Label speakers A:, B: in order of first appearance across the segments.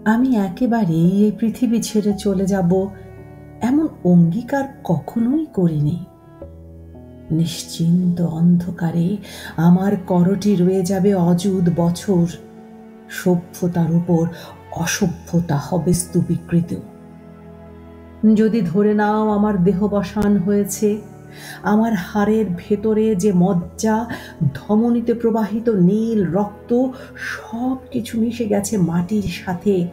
A: আমি একেবারেই এই পৃথিবী ছেড়ে চলে যাব এমন অঙ্গীকার কখনোই করিনি। নিশ্চিন্ত অন্ধকারে আমার করটি রয়ে যাবে অযুত বছর। সভ্যতার উপর অসভ্যতা হবে স্তূপীকৃত। যদি ধরে নাও আমার দেহবসান হয়েছে, আমার হাড়ের ভেতরে যে মজ্জা, ধমনীতে প্রবাহিত নীল রক্ত, সব কিছু মিশে গেছে মাটির সাথে,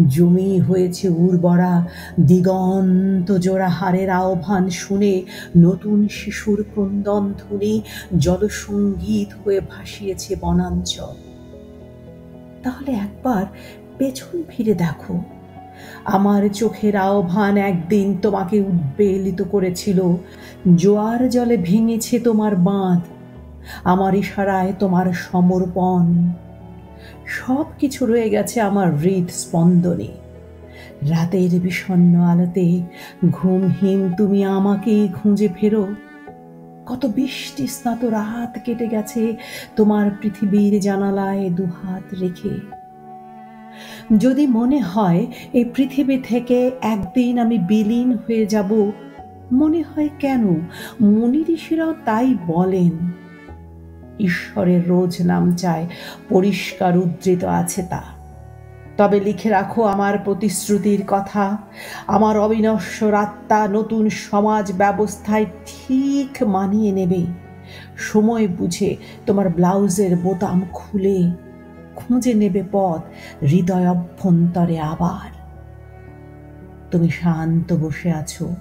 A: জমি হয়েছে উর্বরা। দিগন্ত জোড়া হাড়ের আহ্বান শুনে নতুন শিশুর ক্রন্দন ধ্বনি জলসঙ্গীত হয়ে ভাসিয়েছে বনাঞ্চল। তাহলে একবার পেছন ফিরে দেখো। আমার চোখের আহ্বান একদিন তোমাকে উদ্বেলিত করেছিল। জোয়ার জলে ভেঙেছে তোমার বাঁধ, আমার ইশারায় তোমার সমর্পণ। সব কিছু রয়ে গেছে আমার হৃদস্পন্দনে। রাতের বিষণ্ণ আলোতে ঘুমহীন তুমি আমাকেই খুঁজে ফেরো। কত বৃষ্টি স্নাত রাত কেটে গেছে তোমার পৃথিবীর জানালায় দুহাত রেখে। যদি মনে হয় এই পৃথিবী থেকে একদিন আমি বিলীন হয়ে যাব, মনে হয় কেন, মুনি ঋষিরাও তাই বলেন। ঈশ্বরের রোজ নাম চায়, পরিষ্কার উদ্ধৃত আছে তা। তবে লিখে রাখো আমার প্রতিশ্রুতির কথা। আমার অবিনশ্বর আত্মা নতুন সমাজ ব্যবস্থায় ঠিক মানিয়ে নেবে। সময় বুঝে তোমার ব্লাউজের বোতাম খুলে খুঁজে নেবে পথ হৃদয় অভ্যন্তরে আবার। তুমি শান্ত বসে আছো,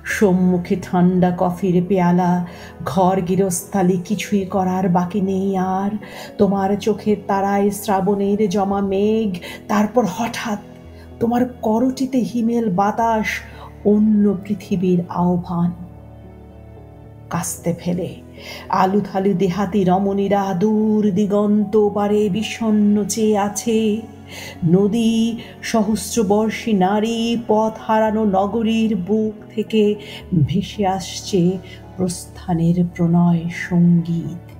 A: সম্মুখে ঠান্ডা কফির পেয়ালা, ঘর গৃহস্থালি কিছুই করার বাকি নেই আর। তোমার চোখের তারায় শ্রাবণের জমা মেঘ, তারপর হঠাৎ তোমার করটিতে হিমেল বাতাস, অন্য পৃথিবীর আহ্বান। কাস্তে ফেলে আলু থালু দেহাতি রমণীরা দূর দিগন্ত পারে বিষণ্ণ চেয়ে আছে। নদী, সহস্রবর্ষী নারী, পথ হারানো নগরীর বুক থেকে ভেসে আসছে প্রস্থানের প্রণয় সঙ্গীত।